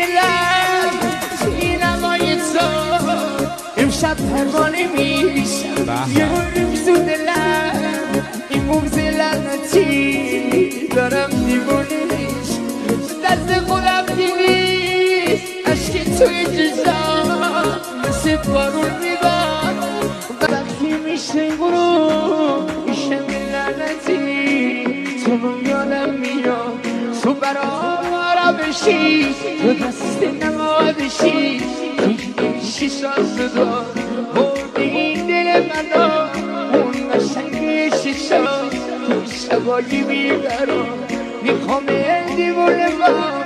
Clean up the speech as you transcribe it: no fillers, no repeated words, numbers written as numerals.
دلم سینمای تو امشب پروانه میشم یه روز تو دلم این موز لعنتی دارم دیوانش دست خودم دیویست عشق توی جزام مثل بارون میبار وقتی میشه غروب میشه لعنتی تو رو یادم میاد تو برام بشی تو دست نمادشی میشی شازدار بردی این دل منو اون قشنگ شیشا تو شبایی بیدارم میخوام دیوونه با